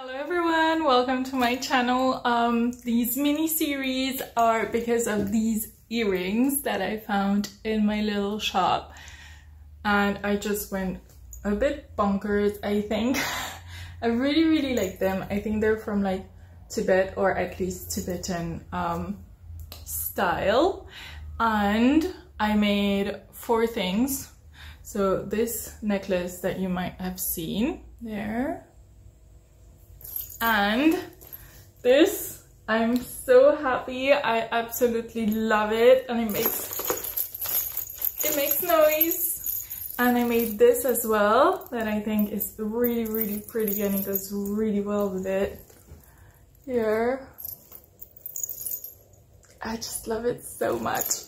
Hello everyone, welcome to my channel. These mini series are because of these earrings that I found in my little shop, and I just went a bit bonkers, I think. I really like them. I think they're from like Tibet, or at least Tibetan style, and I made 4 things. So this necklace that you might have seen there, and this, I'm so happy. I absolutely love it, and it makes noise. And I made this as well, that I think is really pretty, and it goes really well with it. Here, I just love it so much.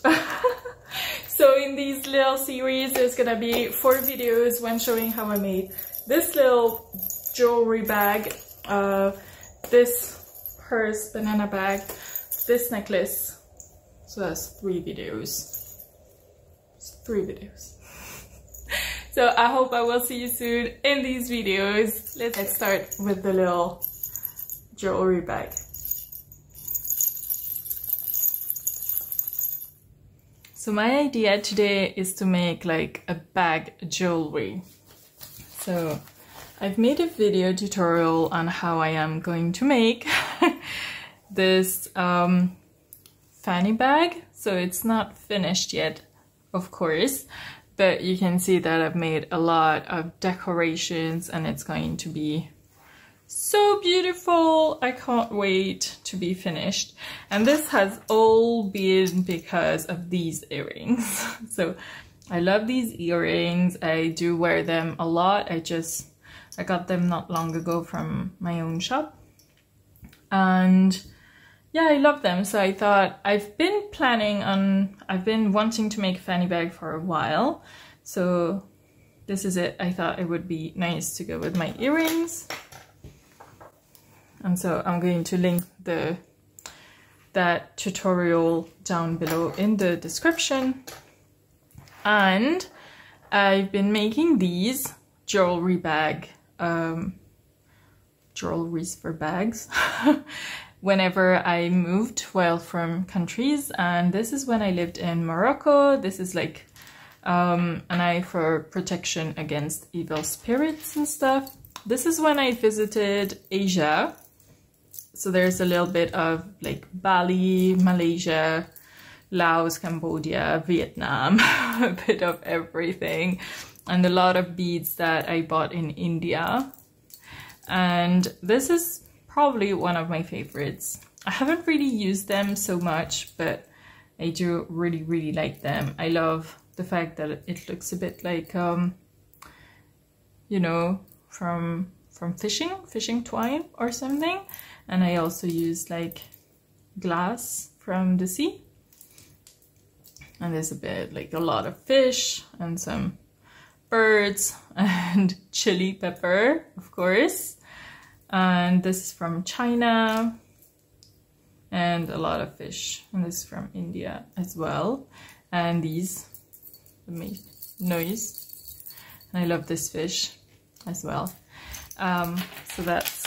So in these little series, there's gonna be 4 videos, one showing how I made this little jewelry bag, this purse, banana bag, this necklace. So that's 3 videos. It's 3 videos. So I hope I will see you soon in these videos. Let's start with the little jewelry bag. So my idea today is to make like a bag jewelry. So I've made a video tutorial on how I am going to make this fanny bag. So it's not finished yet, of course, but you can see that I've made a lot of decorations and it's going to be so beautiful. I can't wait to be finished. And this has all been because of these earrings. So I love these earrings. I do wear them a lot. I got them not long ago from my own shop, and yeah, I love them. So I thought, I've been wanting to make a fanny bag for a while, so this is it. I thought it would be nice to go with my earrings, and so I'm going to link that tutorial down below in the description. And I've been making these jewelry bag jewelries for bags whenever I moved from countries, and this is when I lived in Morocco. This is like an eye for protection against evil spirits and stuff. This is when I visited Asia, so there's a little bit of like Bali, Malaysia, Laos, Cambodia, Vietnam, a bit of everything. And a lot of beads that I bought in India. And this is probably one of my favorites. I haven't really used them so much, but I do really like them. I love the fact that it looks a bit like, you know, from fishing twine or something. And I also use like glass from the sea. And there's a lot of fish and some birds and chili pepper, of course. And this is from China, and a lot of fish. And this is from India as well. And these make noise. And I love this fish as well. So that's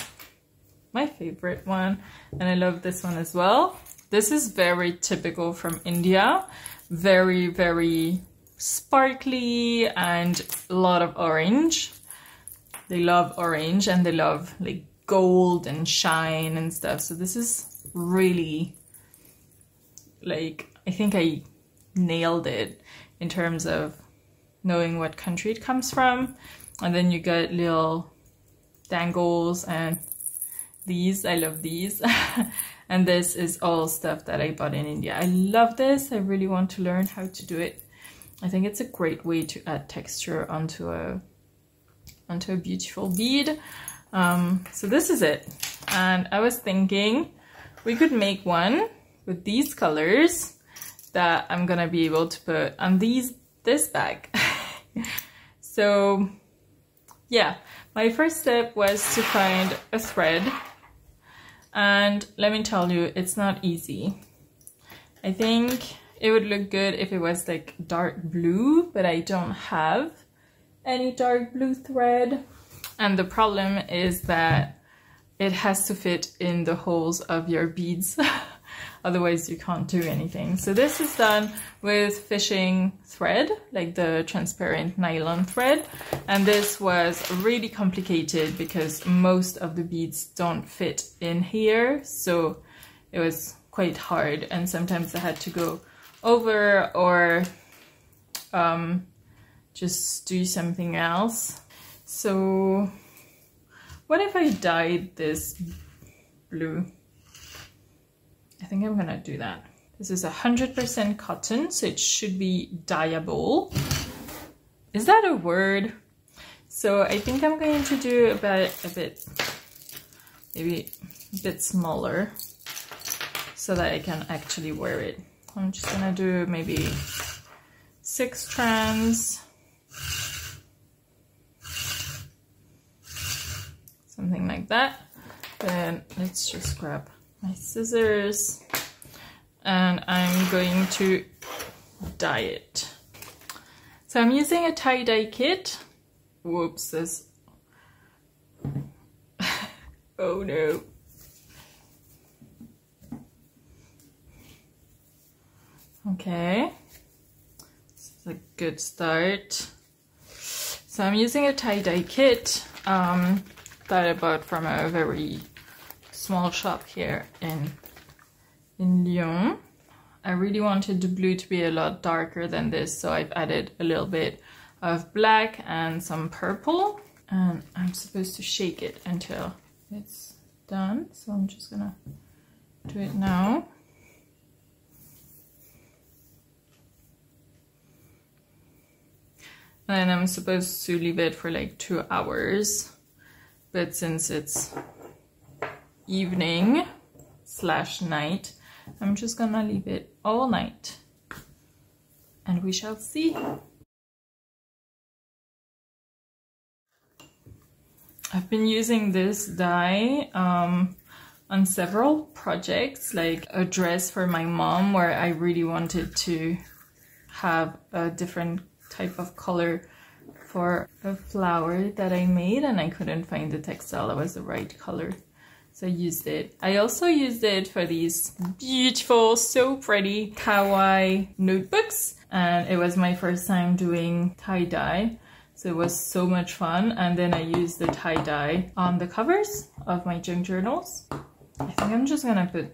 my favorite one. And I love this one as well. This is very typical from India. Very sparkly and a lot of orange. They love orange, and they love like gold and shine and stuff. So this is really, like, I think I nailed it in terms of knowing what country it comes from. And then you get little dangles, and these, I love these. And this is all stuff that I bought in India. I love this. I really want to learn how to do it. I think it's a great way to add texture onto a beautiful bead. So this is it. And I was thinking we could make one with these colors that I'm gonna be able to put on this bag. So yeah, my first step was to find a thread. And let me tell you, it's not easy. I think it would look good if it was like dark blue, but I don't have any dark blue thread. And the problem is that it has to fit in the holes of your beads. Otherwise you can't do anything. So this is done with fishing thread, like the transparent nylon thread. And this was really complicated because most of the beads don't fit in here. So it was quite hard. And sometimes I had to go over or just do something else. So what if I dyed this blue? I think I'm gonna do that. This is 100% cotton, so it should be dyeable. Is that a word? So I think I'm going to do about maybe a bit smaller so that I can actually wear it. I'm just gonna do maybe 6 strands. Something like that. Then let's just grab my scissors and I'm going to dye it. So I'm using a tie-dye kit. Whoops, this. Oh no. Okay, this is a good start. So I'm using a tie-dye kit that I bought from a very small shop here in Lyon. I really wanted the blue to be a lot darker than this, so I've added a little bit of black and some purple, and I'm supposed to shake it until it's done, so I'm just gonna do it now. And I'm supposed to leave it for like 2 hours, but since it's evening / night, I'm just gonna leave it all night and we shall see. I've been using this dye on several projects, like a dress for my mom where I really wanted to have a different type of color for a flower that I made and I couldn't find the textile that was the right color. So I used it. I also used it for these beautiful, so pretty kawaii notebooks. And it was my first time doing tie-dye. So it was so much fun. And then I used the tie-dye on the covers of my junk journals. I think I'm just gonna put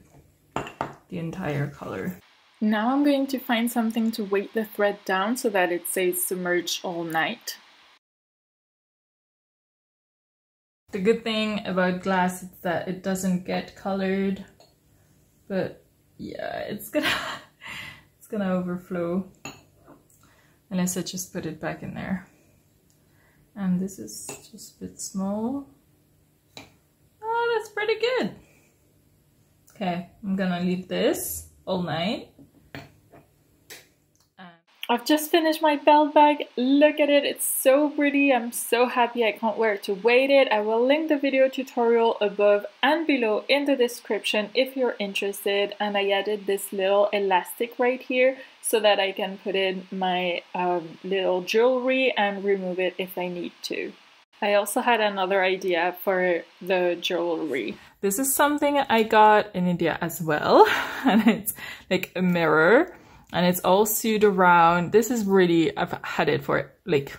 the entire color. Now I'm going to find something to weight the thread down so that it stays submerged all night. The good thing about glass is that it doesn't get colored, but yeah, it's gonna overflow unless I just put it back in there. And this is just a bit small. Oh, that's pretty good. Okay, I'm gonna leave this all night. I've just finished my belt bag. Look at it, it's so pretty. I'm so happy. I can't wait to weight it. I will link the video tutorial above and below in the description if you're interested. And I added this little elastic right here so that I can put in my little jewelry and remove it if I need to. I also had another idea for the jewelry. This is something I got in India as well, and it's like a mirror. And it's all sewed around. This is really, I've had it for like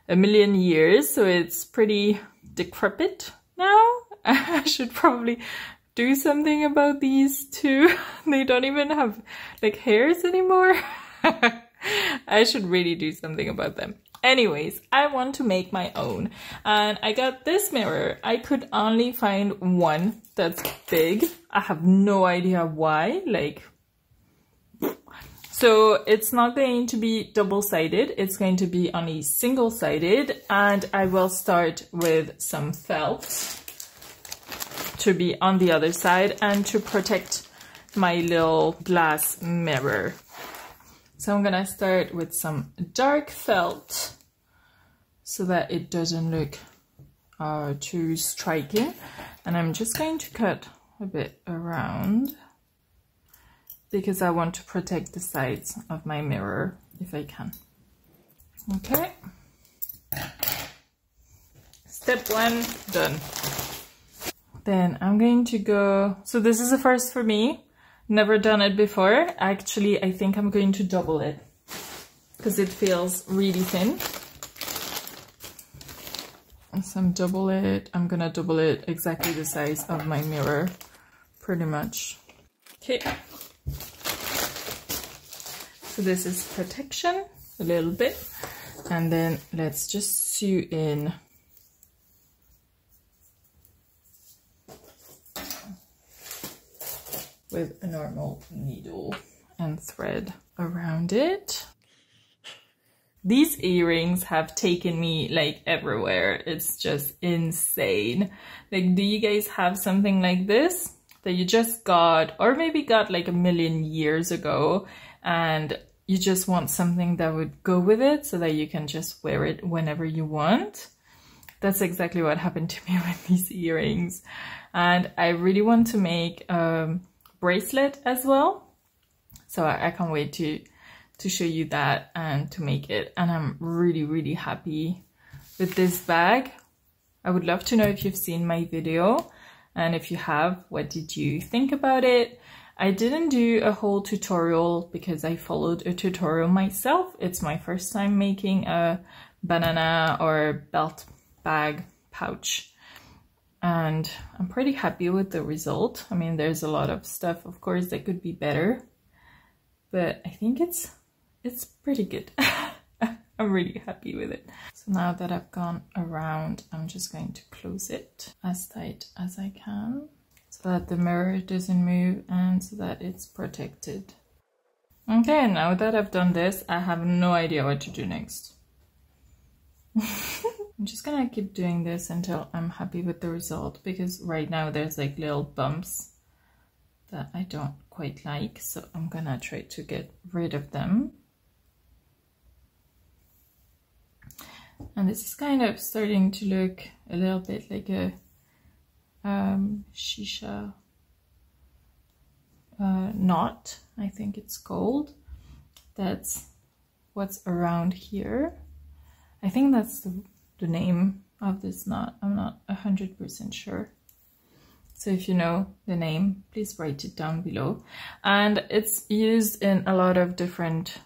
a million years, so it's pretty decrepit now. I should probably do something about these too. They don't even have like hairs anymore. I should really do something about them. Anyways, I want to make my own. And I got this mirror. I could only find one that's big. I have no idea why, like, so it's not going to be double-sided, it's going to be only single-sided, and I will start with some felt to be on the other side and to protect my little glass mirror. So I'm gonna start with some dark felt so that it doesn't look too striking, and I'm just going to cut a bit around, because I want to protect the sides of my mirror if I can. Okay. Step 1 done. Then I'm going to go, so this is a first for me, never done it before. Actually, I think I'm going to double it because it feels really thin. So I'm gonna double it exactly the size of my mirror, pretty much. Okay. So this is protection, a little bit. And then let's just sew in with a normal needle and thread around it. These earrings have taken me like everywhere. It's just insane. Like, do you guys have something like this that you just got, or maybe got like a million years ago, and you just want something that would go with it so that you can just wear it whenever you want? That's exactly what happened to me with these earrings. And I really want to make a bracelet as well. So I can't wait to show you that and to make it. And I'm really, really happy with this bag. I would love to know if you've seen my video, and if you have, what did you think about it? I didn't do a whole tutorial because I followed a tutorial myself. It's my first time making a banana or belt bag pouch, and I'm pretty happy with the result. I mean, there's a lot of stuff, of course, that could be better, but I think it's pretty good. I'm really happy with it. So now that I've gone around, I'm just going to close it as tight as I can so that the mirror doesn't move and so that it's protected. Okay, now that I've done this, I have no idea what to do next. I'm just gonna keep doing this until I'm happy with the result, because right now there's like little bumps that I don't quite like, so I'm gonna try to get rid of them. And this is kind of starting to look a little bit like a shisha knot, I think it's called. That's what's around here. I think that's the name of this knot. I'm not 100% sure. So if you know the name, please write it down below. And it's used in a lot of different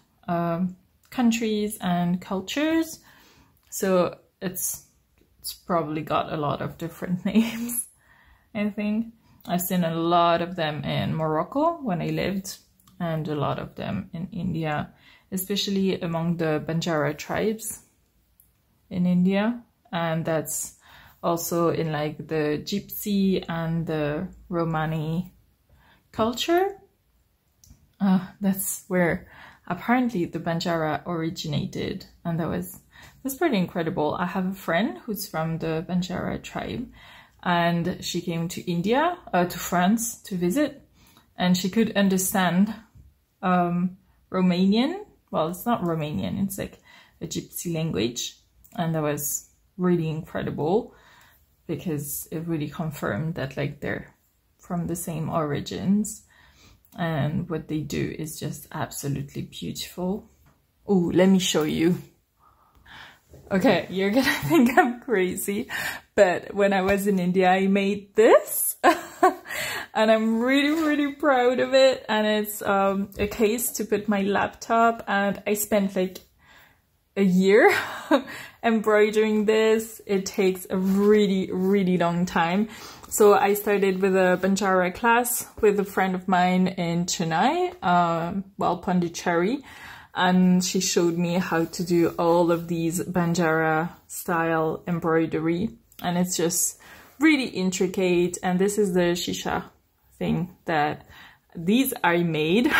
countries and cultures. So it's probably got a lot of different names, I think. I've seen a lot of them in Morocco when I lived, and a lot of them in India, especially among the Banjara tribes in India. And that's also in like the Gypsy and the Romani culture. That's where apparently the Banjara originated, and that's pretty incredible. I have a friend who's from the Banjara tribe, and she came to India, to France to visit, and she could understand Romanian. Well, it's not Romanian, it's like a Gypsy language, and that was really incredible because it really confirmed that like they're from the same origins, and what they do is just absolutely beautiful. Oh, let me show you. Okay, you're gonna think I'm crazy, but when I was in India, I made this and I'm really, really proud of it. And it's a case to put my laptop, and I spent like a year embroidering this. It takes a really, really long time. So I started with a Banjara class with a friend of mine in Chennai, Pondicherry. And she showed me how to do all of these Banjara style embroidery, and it's just really intricate. And this is the shisha thing that these are made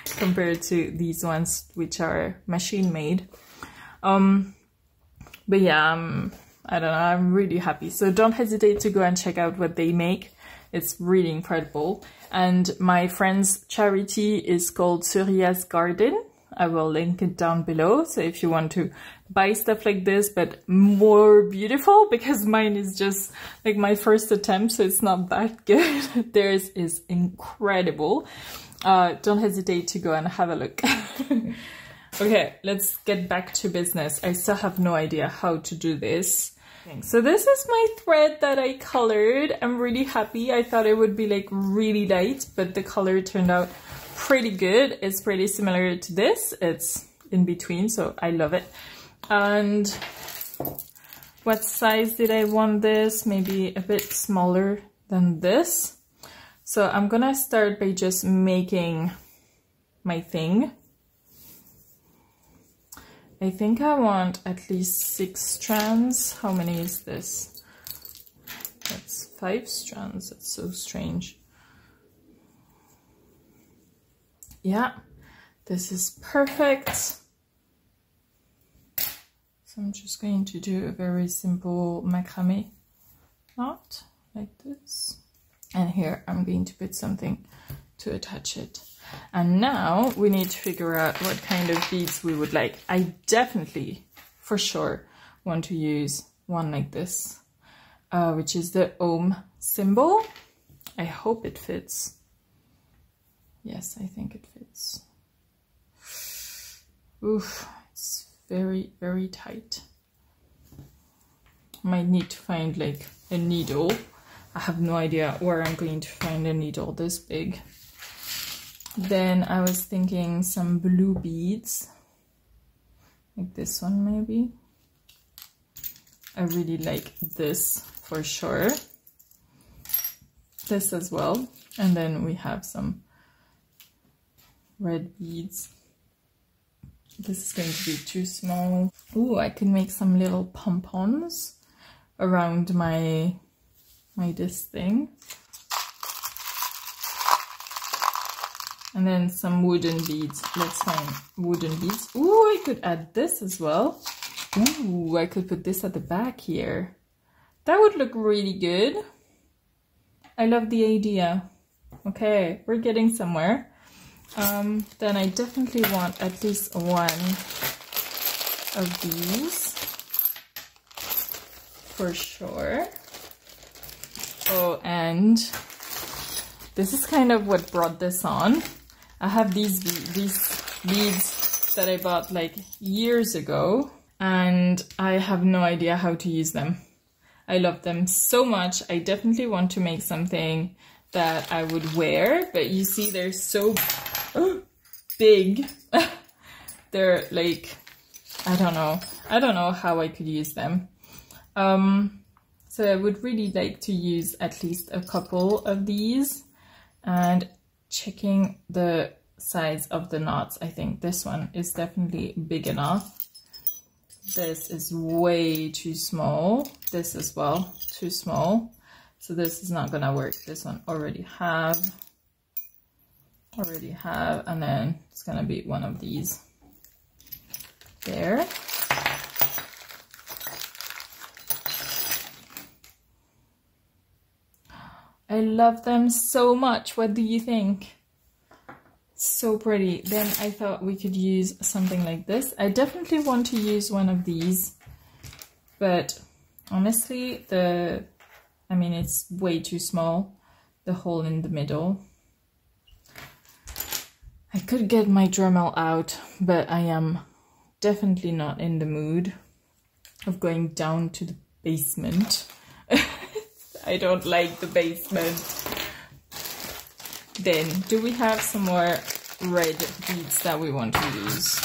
compared to these ones which are machine made. But yeah, I don't know, I'm really happy. So don't hesitate to go and check out what they make. It's really incredible. And my friend's charity is called Surya's Garden. I will link it down below. So if you want to buy stuff like this, but more beautiful, because mine is just like my first attempt, so it's not that good. Theirs is incredible. Don't hesitate to go and have a look. Okay, let's get back to business. I still have no idea how to do this. So this is my thread that I colored. I'm really happy. I thought it would be like really light, but the color turned out pretty good. It's pretty similar to this. It's in between, so I love it. And what size did I want this? Maybe a bit smaller than this. So I'm gonna start by just making my thing. I think I want at least 6 strands. How many is this? That's 5 strands. That's so strange. Yeah, this is perfect. So I'm just going to do a very simple macrame knot like this. And here I'm going to put something to attach it. And now we need to figure out what kind of beads we would like. I definitely, for sure, want to use one like this, which is the Om symbol. I hope it fits. Yes, I think it fits. Oof, it's very, very tight. Might need to find like a needle. I have no idea where I'm going to find a needle this big. Then I was thinking some blue beads, like this one maybe. I really like this for sure. This as well. And then we have some red beads. This is going to be too small. Ooh, I can make some little pompons around my this thing. And then some wooden beads. Let's find wooden beads. Ooh, I could add this as well. Ooh, I could put this at the back here. That would look really good. I love the idea. Okay, we're getting somewhere. Then I definitely want at least one of these. For sure. Oh, and this is kind of what brought this on. I have these beads that I bought like years ago, and I have no idea how to use them. I love them so much. I definitely want to make something that I would wear, but you see they're so big. They're like, I don't know how I could use them. So I would really like to use at least a couple of these. And checking the size of the knots, I think this one is definitely big enough. This is way too small. This as well, too small. So this is not gonna work. This one already have, and then it's gonna be one of these. There. I love them so much. What do you think? So pretty. Then I thought we could use something like this. I definitely want to use one of these, but honestly, I mean, it's way too small, the hole in the middle. I could get my Dremel out, but I am definitely not in the mood of going down to the basement. I don't like the basement. Then, do we have some more red beads that we want to use?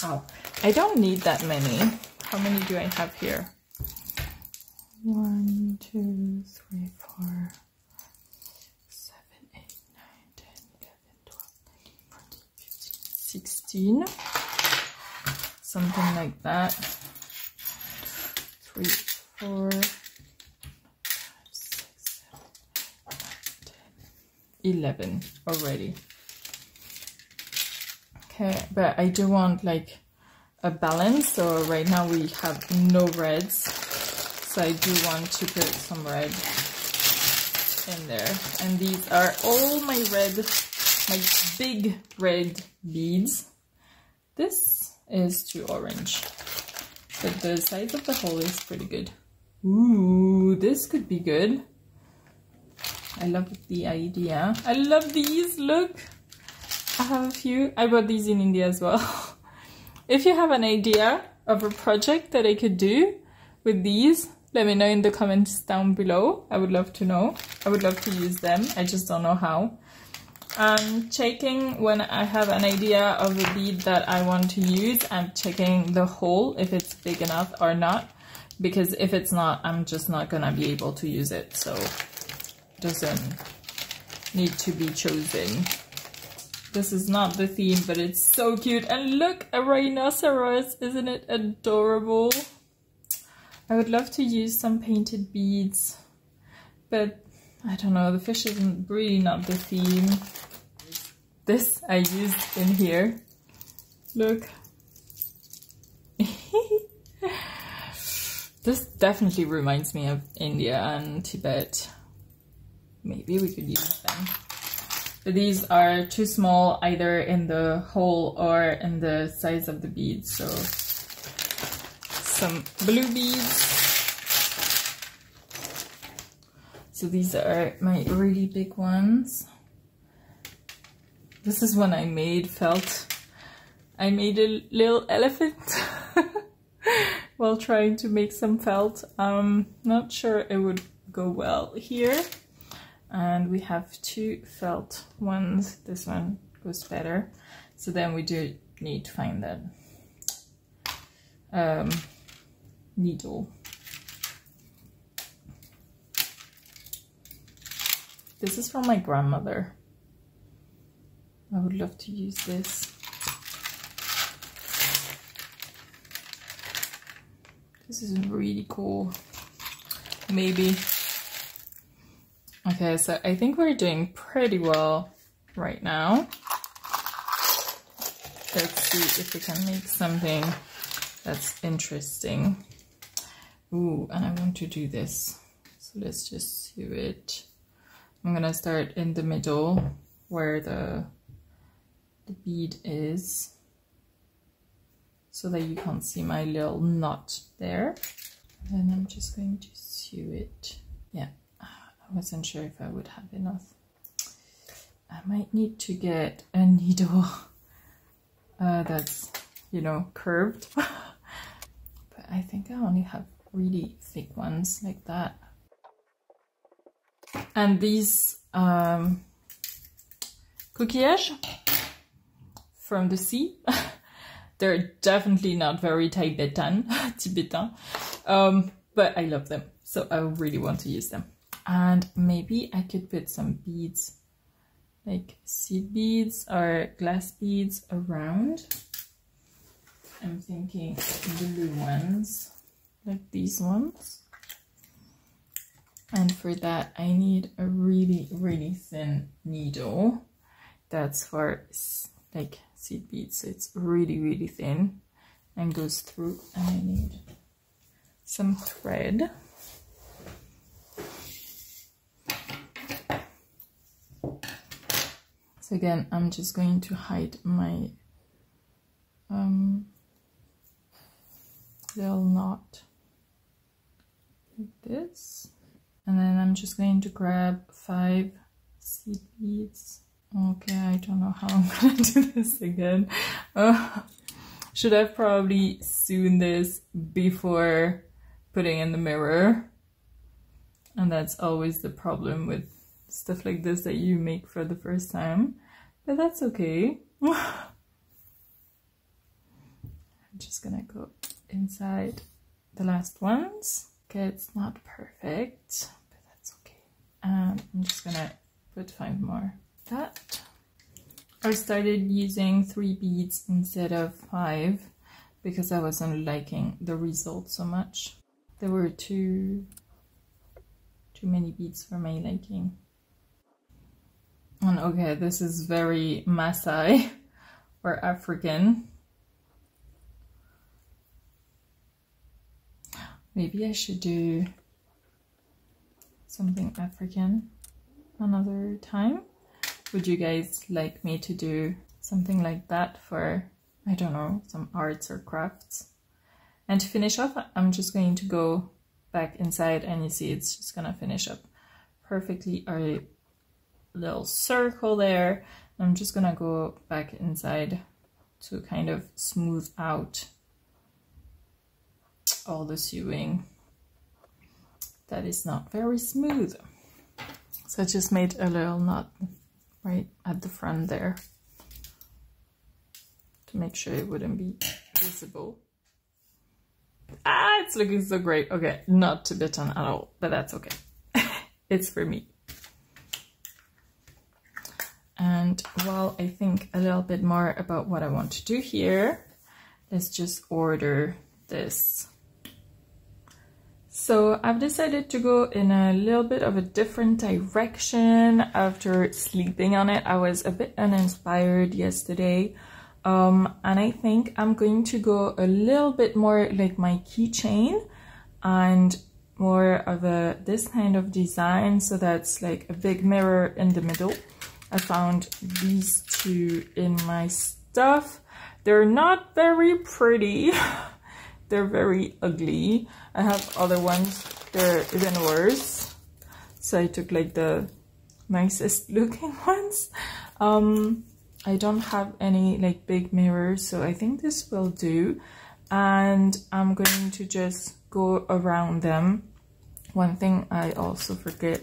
Oh, I don't need that many. How many do I have here? 1, 2, 3, 4, 7, 8, 9, 10, 11, 12, 13, 14, 15, 16. Something like that. 3, 4, 11 already. Okay, but I do want like a balance. So right now we have no reds, so I do want to put some red in there. And these are all my big red beads. This is too orange, but the size of the hole is pretty good. Ooh, this could be good. I love the idea. I love these, look. I have a few. I bought these in India as well. If you have an idea of a project that I could do, with these? Let me know in the comments down below. I would love to know. I would love to use them. I just don't know how. I'm checking when I have an idea of a bead that I want to use. I'm checking the hole, if it's big enough or not. Because if it's not, I'm just not gonna be able to use it. So it doesn't need to be chosen. This is not the theme, but it's so cute. And look, a rhinoceros. Isn't it adorable? I would love to use some painted beads, but I don't know, the fish isn't really not the theme. This I used in here. Look. This definitely reminds me of India and Tibet. Maybe we could use them. But these are too small either in the hole or in the size of the beads. So some blue beads. So these are my really big ones. This is one I made felt. I made a little elephant while trying to make some felt. Not sure it would go well here. And we have two felt ones. This one goes better. So then we do need to find that needle. This is from my grandmother. I would love to use this. This is really cool. Maybe. Okay, so I think we're doing pretty well right now. Let's see if we can make something that's interesting. Ooh, and I want to do this. So let's just sew it. I'm gonna start in the middle where the bead is, so that you can't see my little knot there. And then I'm just going to sew it. Yeah. I wasn't sure if I would have enough. I might need to get a needle that's, you know, curved. But I think I only have really thick ones like that. And these coquillages from the sea, they're definitely not very Tibetan, but I love them. So I really want to use them. And maybe I could put some beads, like seed beads or glass beads around. I'm thinking blue ones, like these ones. And for that, I need a really, really thin needle. That's for like seed beads. So it's really, really thin and goes through. And I need some thread. So again, I'm just going to hide my little knot like this. And then I'm just going to grab 5 seed beads. Okay, I don't know how I'm gonna do this again. Should have probably sewn this before putting in the mirror. And that's always the problem with stuff like this that you make for the first time. But that's okay. I'm just gonna go inside the last ones. Okay, it's not perfect, but that's okay. And I'm just gonna put 5 more. That. I started using 3 beads instead of 5 because I wasn't liking the result so much. There were too many beads for my liking. And okay, this is very Maasai or African. Maybe I should do something African another time. Would you guys like me to do something like that for, I don't know, some arts or crafts? And to finish off, I'm just going to go back inside and you see it's just gonna finish up perfectly a little circle there. I'm just gonna go back inside to kind of smooth out all the sewing. that is not very smooth. So I just made a little knot right at the front there to make sure it wouldn't be visible. Ah, it's looking so great. Okay, not Tibetan at all, but that's okay. It's for me. And while I think a little bit more about what I want to do here, let's just order this. So I've decided to go in a little bit of a different direction after sleeping on it. I was a bit uninspired yesterday. And I think I'm going to go a little bit more like my keychain and more of this kind of design. So that's like a big mirror in the middle. I found these two in my stuff. They're not very pretty. They're very ugly. I have other ones, they're even worse. So I took like the nicest looking ones. I don't have any like big mirrors, so I think this will do. And I'm going to just go around them. One thing I also forget,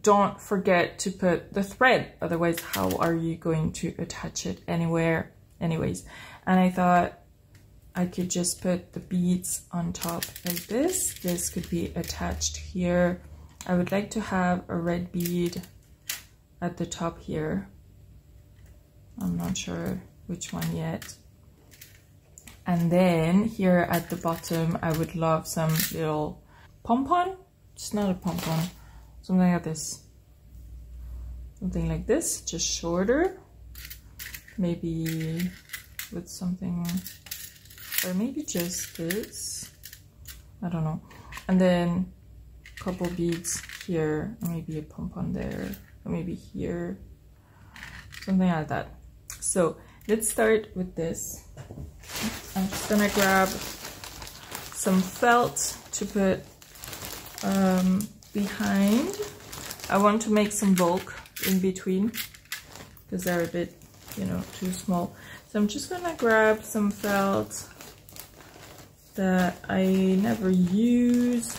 don't forget to put the thread, otherwise how are you going to attach it anywhere anyways. And I thought I could just put the beads on top like this. This could be attached here. I would like to have a red bead at the top here. I'm not sure which one yet. And then here at the bottom, I would love some little pom-pom. It's not a pom-pom, something like this. Something like this, just shorter. Maybe with something, or maybe just this. I don't know. And then a couple beads here, maybe a pom-pom there, or maybe here. Something like that. So let's start with this. I'm just gonna grab some felt to put behind. I want to make some bulk in between because they're a bit, you know, too small. So I'm just gonna grab some felt that I never use.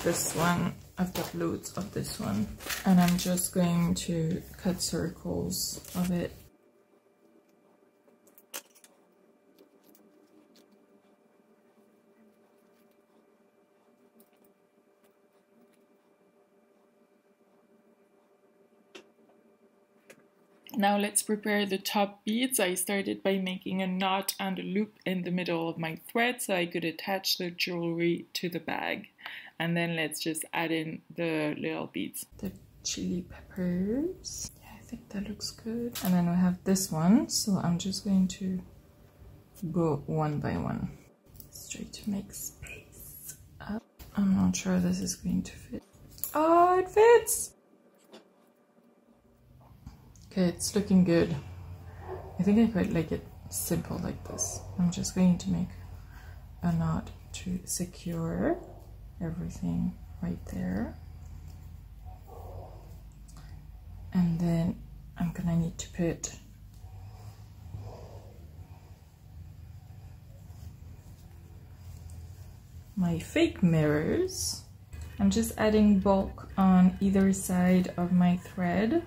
This one, I've got loads of this one. And I'm just going to cut circles of it. Now let's prepare the top beads. I started by making a knot and a loop in the middle of my thread so I could attach the jewelry to the bag. And then let's just add in the little beads. The chili peppers. Yeah, I think that looks good. And then we have this one. So I'm just going to go one by one. Let's try to make space up. I'm not sure this is going to fit. Oh, it fits! Okay, it's looking good. I think I quite like it simple like this. I'm just going to make a knot to secure everything right there. And then I'm gonna need to put my fake mirrors. I'm just adding bulk on either side of my thread.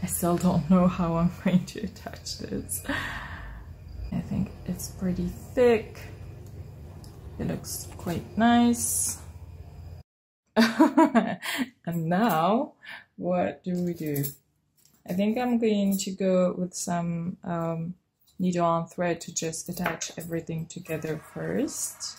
I still don't know how I'm going to attach this. I think it's pretty thick. It looks quite nice. And now, what do we do? I think I'm going to go with some needle on thread to just attach everything together first.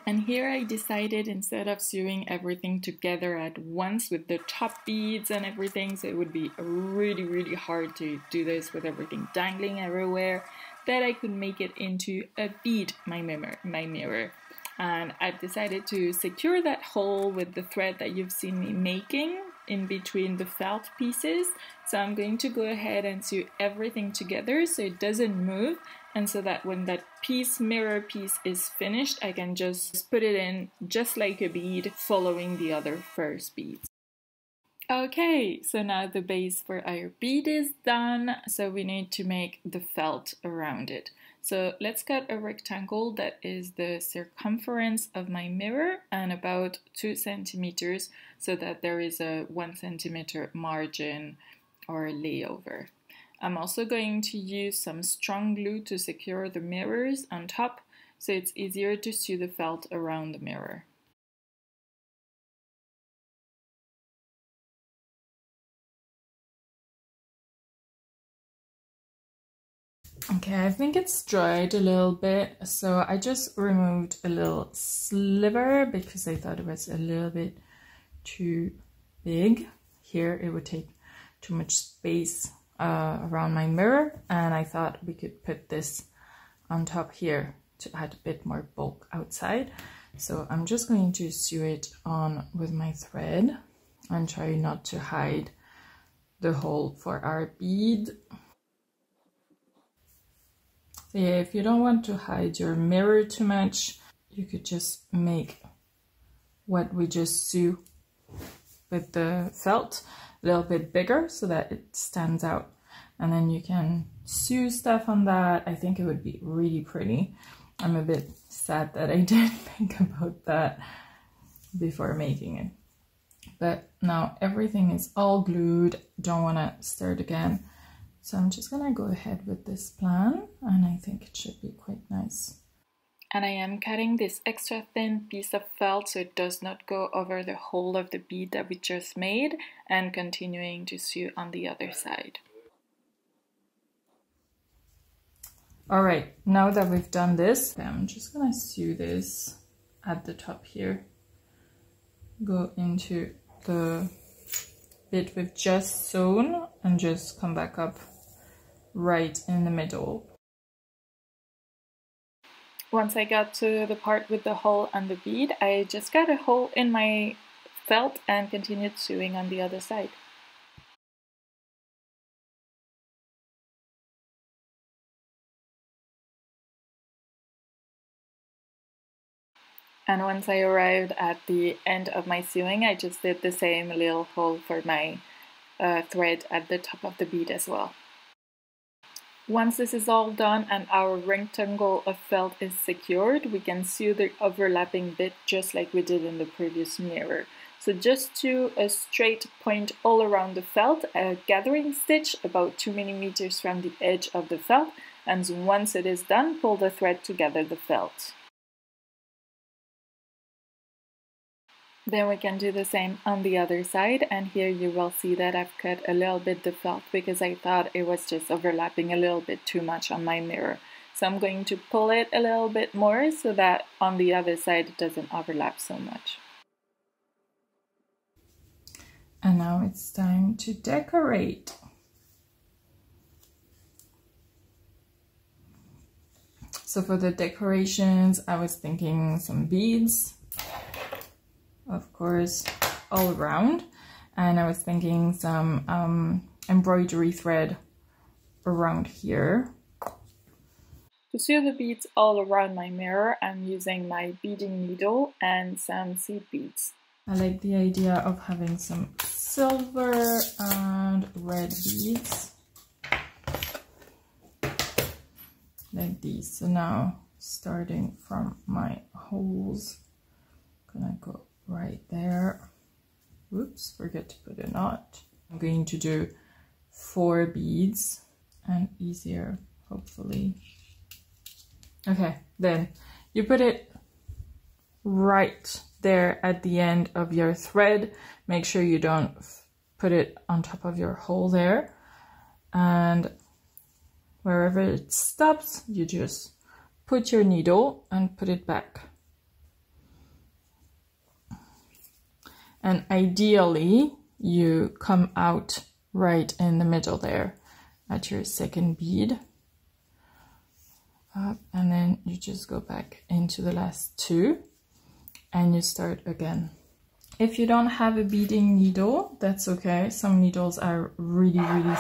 And here I decided, instead of sewing everything together at once with the top beads and everything, so it would be really hard to do this with everything dangling everywhere, that I could make it into a bead, my mirror. And I've decided to secure that hole with the thread that you've seen me making in between the felt pieces. So I'm going to go ahead and sew everything together so it doesn't move, and so that when that mirror piece is finished, I can just put it in just like a bead, following the other first beads. Okay, so now the base for our bead is done, so we need to make the felt around it. So let's cut a rectangle that is the circumference of my mirror and about 2 centimeters so that there is a 1 centimeter margin or layover. I'm also going to use some strong glue to secure the mirrors on top so it's easier to sew the felt around the mirror. Okay, I think it's dried a little bit, so I just removed a little sliver because I thought it was a little bit too big. Here it would take too much space around my mirror, and I thought we could put this on top here to add a bit more bulk outside. So I'm just going to sew it on with my thread and try not to hide the hole for our bead. So yeah, if you don't want to hide your mirror too much, you could just make what we just sew with the felt a little bit bigger so that it stands out, and then you can sew stuff on that. I think it would be really pretty. I'm a bit sad that I didn't think about that before making it, but now everything is all glued. Don't want to start again, so I'm just gonna go ahead with this plan, and I think it should be quite nice. And I am cutting this extra thin piece of felt so it does not go over the hole of the bead that we just made, and continuing to sew on the other side. All right, now that we've done this, I'm just gonna sew this at the top here. Go into the bit we've just sewn and just come back up right in the middle. Once I got to the part with the hole and the bead, I just got a hole in my felt and continued sewing on the other side. And once I arrived at the end of my sewing, I just did the same little hole for my thread at the top of the bead as well. Once this is all done and our rectangle of felt is secured, we can sew the overlapping bit just like we did in the previous mirror. So just sew a straight point all around the felt, a gathering stitch about 2 millimeters from the edge of the felt, and once it is done, pull the thread to gather the felt. Then we can do the same on the other side, and here you will see that I've cut a little bit the felt because I thought it was just overlapping a little bit too much on my mirror. So I'm going to pull it a little bit more so that on the other side it doesn't overlap so much. And now it's time to decorate. So for the decorations, I was thinking some beads, of course, all around, and I was thinking some embroidery thread around here. To sew the beads all around my mirror, I'm using my beading needle and some seed beads. I like the idea of having some silver and red beads like these. So now, starting from my holes, I'm gonna go right there. Oops, forget to put a knot. I'm going to do 4 beads and easier, hopefully. Okay, then you put it right there at the end of your thread. Make sure you don't put it on top of your hole there, and wherever it stops, you just put your needle and put it back. And ideally, you come out right in the middle there at your second bead. And then you just go back into the last 2 and you start again. If you don't have a beading needle, that's okay. Some needles are really, really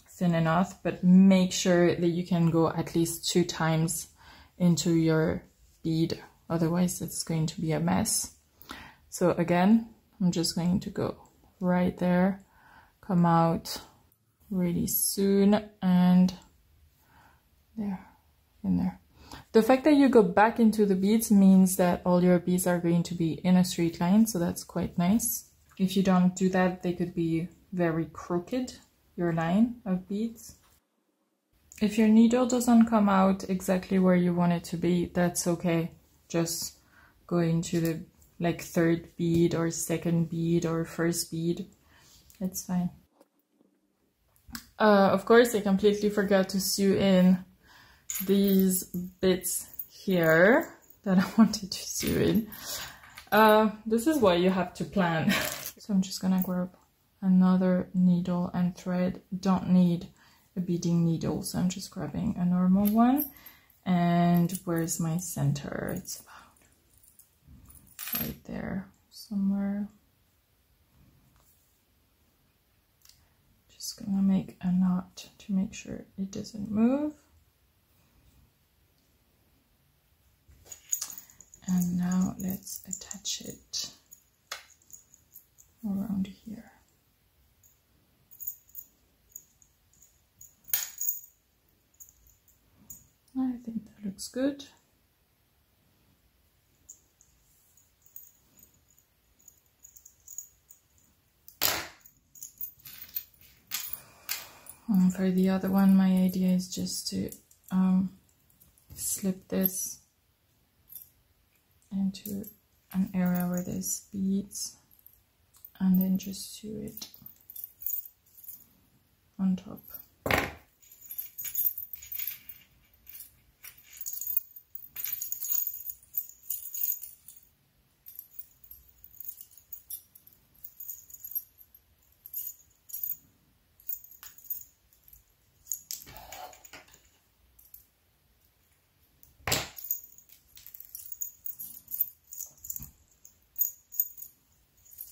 thin enough, but make sure that you can go at least 2 times into your bead. Otherwise, it's going to be a mess. So again, I'm just going to go right there, come out really soon, and there. in there. The fact that you go back into the beads means that all your beads are going to be in a straight line, so that's quite nice. If you don't do that, they could be very crooked, your line of beads. If your needle doesn't come out exactly where you want it to be, that's okay. Just go into the like third bead or second bead or first bead. It's fine. Of course, I completely forgot to sew in these bits here that I wanted to sew in. This is why you have to plan. So I'm just gonna grab another needle and thread. Don't need a beading needle, so I'm just grabbing a normal one. And where's my center? It's about right there somewhere. Just gonna make a knot to make sure it doesn't move. And now let's attach it around here. I think that looks good. And for the other one, my idea is just to slip this into an area where there's beads and then just sew it on top.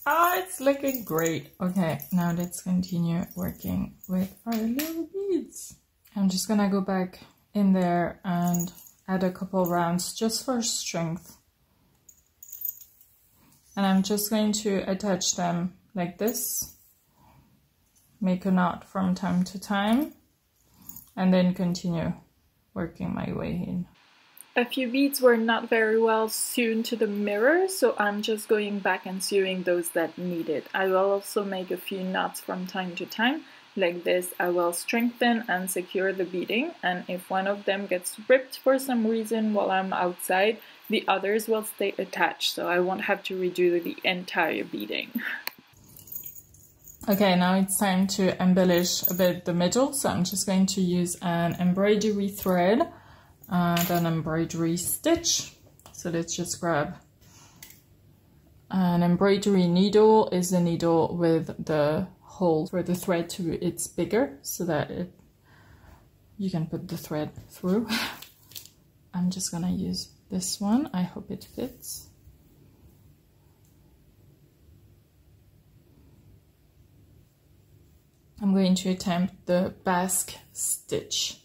Ah, it's looking great. Okay, now let's continue working with our little beads. I'm just gonna go back in there and add a couple rounds just for strength. And I'm just going to attach them like this, make a knot from time to time, and then continue working my way in. A few beads were not very well sewn to the mirror, so I'm just going back and sewing those that need it. I will also make a few knots from time to time. Like this, I will strengthen and secure the beading, and if one of them gets ripped for some reason while I'm outside, the others will stay attached, so I won't have to redo the entire beading. Okay, now it's time to embellish a bit the middle, so I'm just going to use an embroidery thread and an embroidery stitch. So let's just grab an embroidery needle. Is a needle with the hole for the thread to it's bigger so that you can put the thread through. I'm just gonna use this one. I hope it fits. I'm going to attempt the basque stitch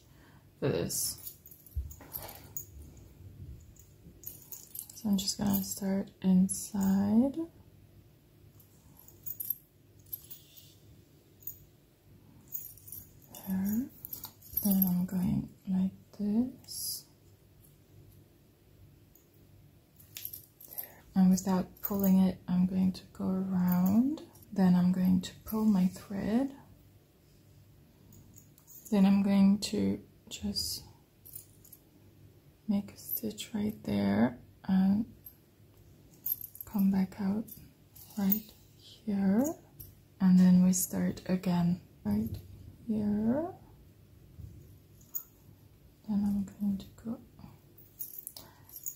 for this. So I'm just gonna start inside. There. Then I'm going like this. There. And without pulling it, I'm going to go around. Then I'm going to pull my thread. Then I'm going to just make a stitch right there and come back out right here, and then we start again right here. Then I'm going to go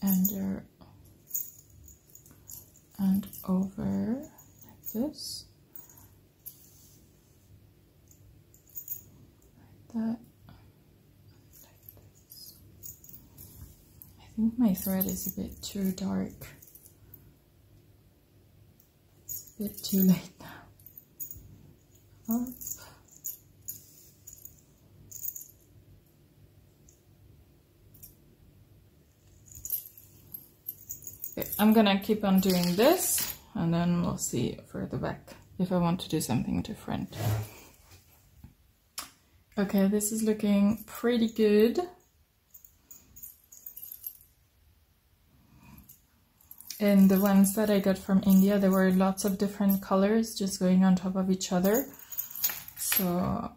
under and over like this, like that. I think my thread is a bit too dark. It's a bit too late now. Up. Okay, I'm gonna keep on doing this and then we'll see further back if I want to do something different. Okay, this is looking pretty good. In the ones that I got from India, there were lots of different colors just going on top of each other. So,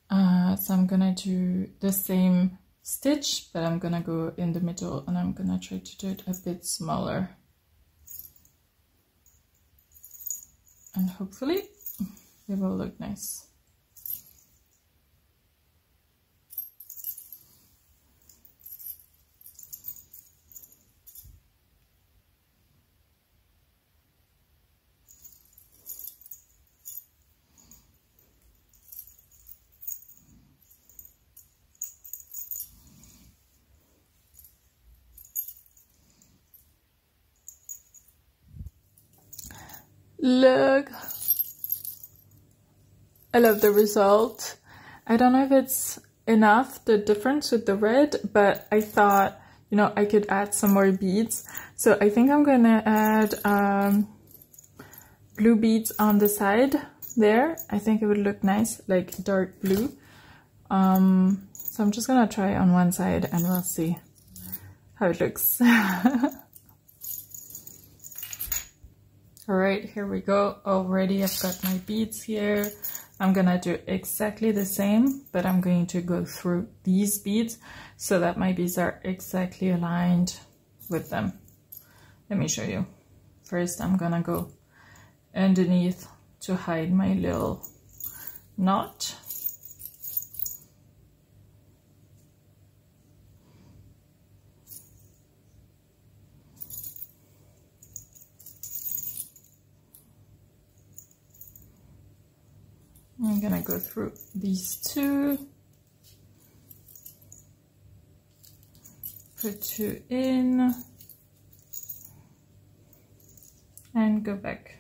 so I'm gonna do the same stitch, but I'm gonna go in the middle and I'm gonna try to do it a bit smaller. And hopefully it will look nice. Look, I love the result. I don't know if it's enough, the difference with the red, but I thought, you know, I could add some more beads. So I think I'm gonna add blue beads on the side there. I think it would look nice, like dark blue. So I'm just gonna try on one side and we'll see how it looks. All right, here we go. Already I've got my beads here. I'm gonna do exactly the same, but I'm going to go through these beads so that my beads are exactly aligned with them. Let me show you. First, I'm gonna go underneath to hide my little knot. I'm gonna go through these two, put two in, and go back.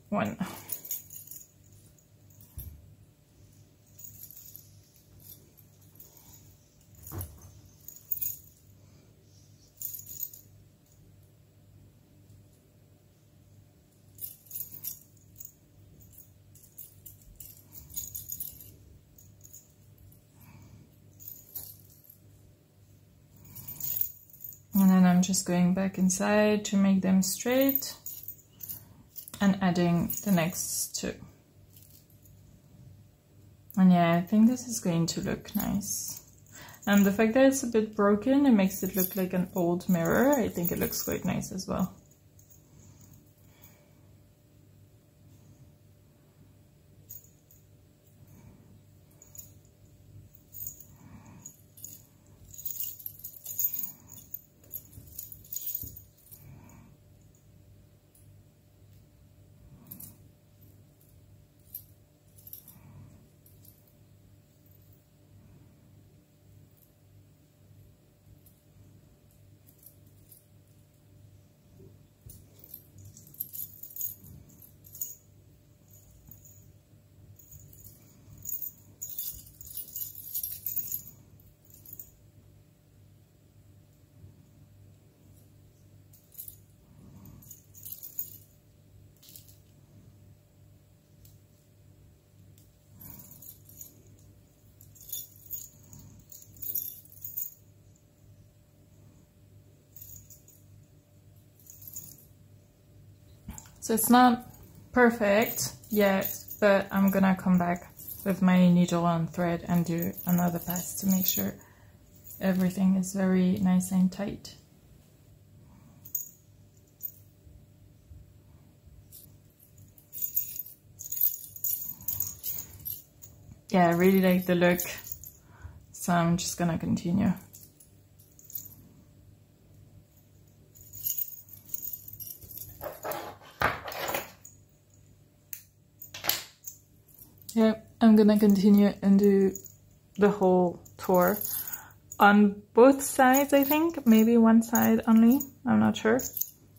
One. And then I'm just going back inside to make them straight and adding the next two. And yeah, I think this is going to look nice. And the fact that it's a bit broken, it makes it look like an old mirror. I think it looks quite nice as well. So it's not perfect yet, but I'm gonna come back with my needle and thread and do another pass to make sure everything is very nice and tight. Yeah, I really like the look, so I'm just gonna continue. Yeah, I'm gonna continue and do the whole tour on both sides, I think. Maybe one side only, I'm not sure.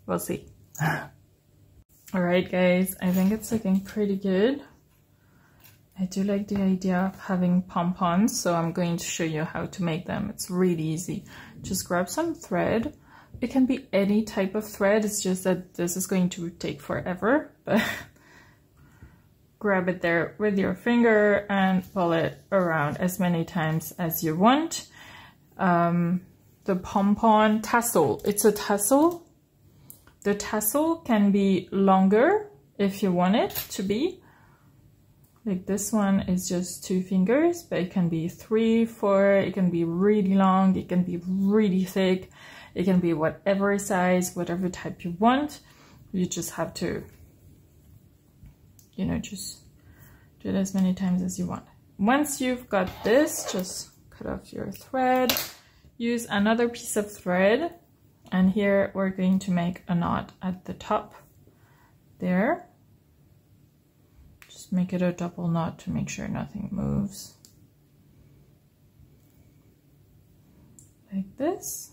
We'll see. Alright guys, I think it's looking pretty good. I do like the idea of having pom-poms, so I'm going to show you how to make them. It's really easy. Just grab some thread. It can be any type of thread, it's just that this is going to take forever, but grab it there with your finger and pull it around as many times as you want. The pom-pom tassel, it's a tassel. The tassel can be longer if you want it to be. Like this one is just 2 fingers, but it can be 3, 4, it can be really long, it can be really thick, it can be whatever size, whatever type you want. You just have to, you know, just do it as many times as you want. Once you've got this, just cut off your thread, use another piece of thread, and here we're going to make a knot at the top there. Just make it a double knot to make sure nothing moves. Like this.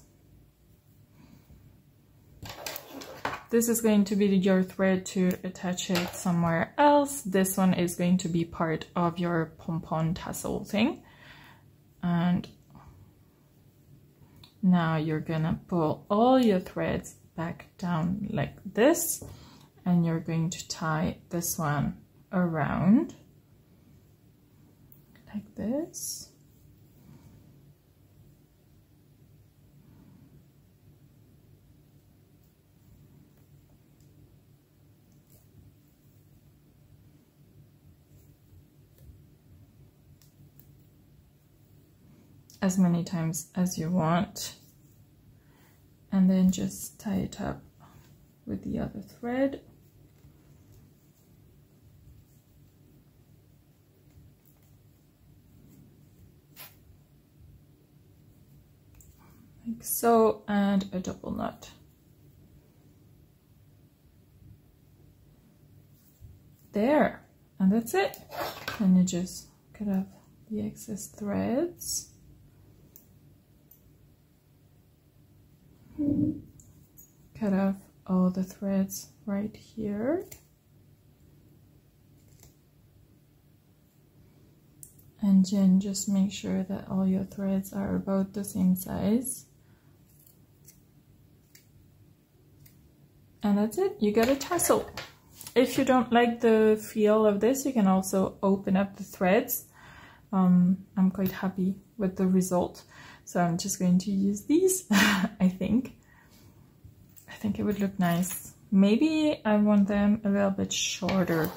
This is going to be your thread to attach it somewhere else. This one is going to be part of your pom-pom tassel thing. And now you're gonna pull all your threads back down like this, and you're going to tie this one around like this. As many times as you want, and then just tie it up with the other thread. Like so, and a double knot. There, and that's it. And you just cut off the excess threads. Cut off all the threads right here. And then just make sure that all your threads are about the same size. And that's it, you got a tassel. If you don't like the feel of this, you can also open up the threads. I'm quite happy with the result. So I'm just going to use these, I think it would look nice. Maybe I want them a little bit shorter.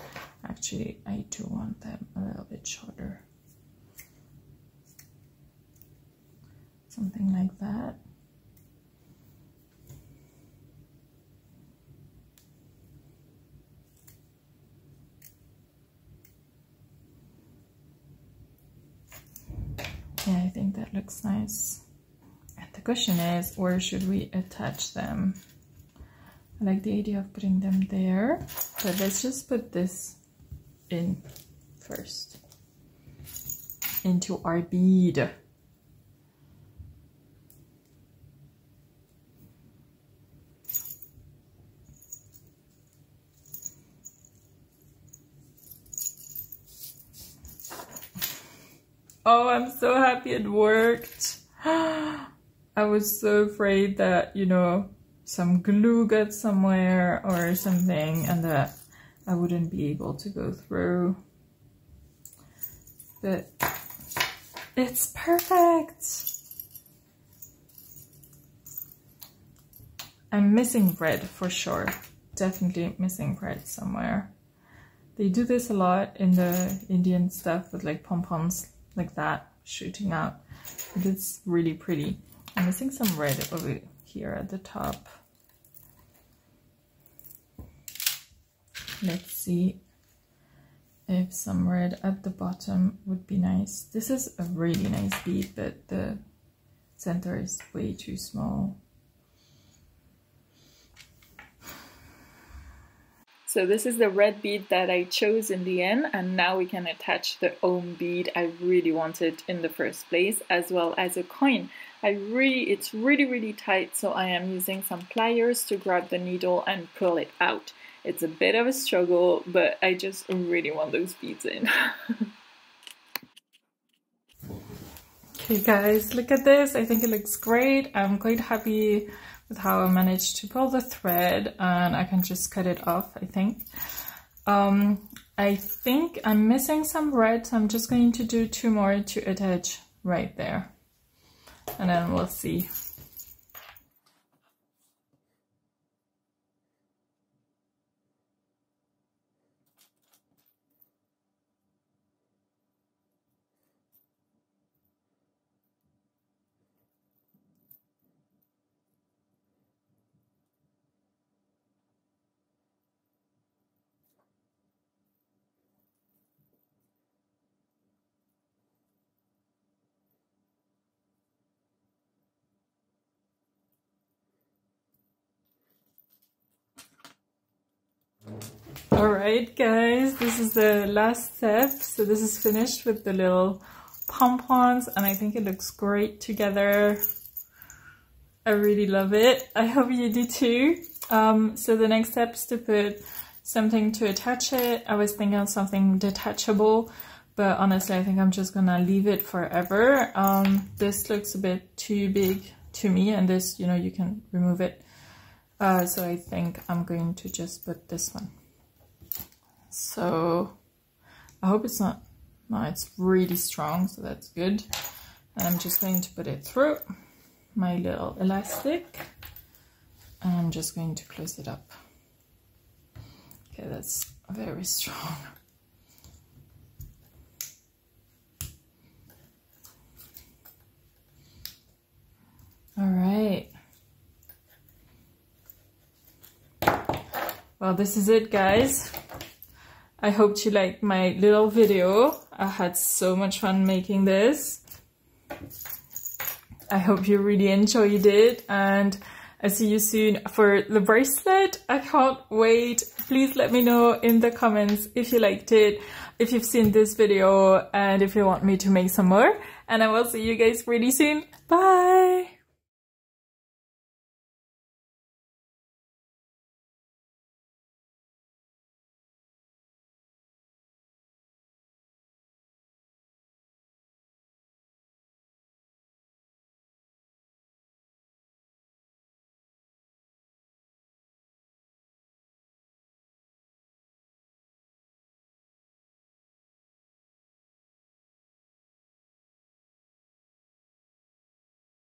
Actually, I do want them a little bit shorter. Something like that. Yeah, I think that looks nice. And the question is, where should we attach them? I like the idea of putting them there, but let's just put this in first, into our bead. Oh, I'm so happy it worked. I was so afraid that, you know, some glue got somewhere or something and that I wouldn't be able to go through. But it's perfect. I'm missing red for sure. Definitely missing red somewhere. They do this a lot in the Indian stuff with like pom-poms like that shooting out. And it's really pretty. I'm missing some red over here at the top. Let's see if some red at the bottom would be nice. This is a really nice bead, but the center is way too small. So this is the red bead that I chose in the end, and now we can attach the Om bead I really wanted in the first place, as well as a coin. It's really tight, so I am using some pliers to grab the needle and pull it out. It's a bit of a struggle, but I just really want those beads in. Okay guys, look at this. I think it looks great. I'm quite happy with how I managed to pull the thread, and I can just cut it off, I think. I think I'm missing some red, so I'm just going to do 2 more to attach right there, and then we'll see. Alright guys, this is the last step. So this is finished with the little pompons, and I think it looks great together. I really love it. I hope you do too. So the next step is to put something to attach it. I was thinking of something detachable, but honestly I think I'm just gonna leave it forever. This looks a bit too big to me, and this, you know, you can remove it. So I think I'm going to just put this one. So I hope it's not, no, it's really strong, so that's good. And I'm just going to put it through my little elastic, and I'm just going to close it up. Okay, that's very strong. All right. Well, this is it, guys. I hope you liked my little video. I had so much fun making this. I hope you really enjoyed it, and I'll see you soon for the bracelet. I can't wait. Please let me know in the comments if you liked it, if you've seen this video, and if you want me to make some more. And I will see you guys really soon. Bye!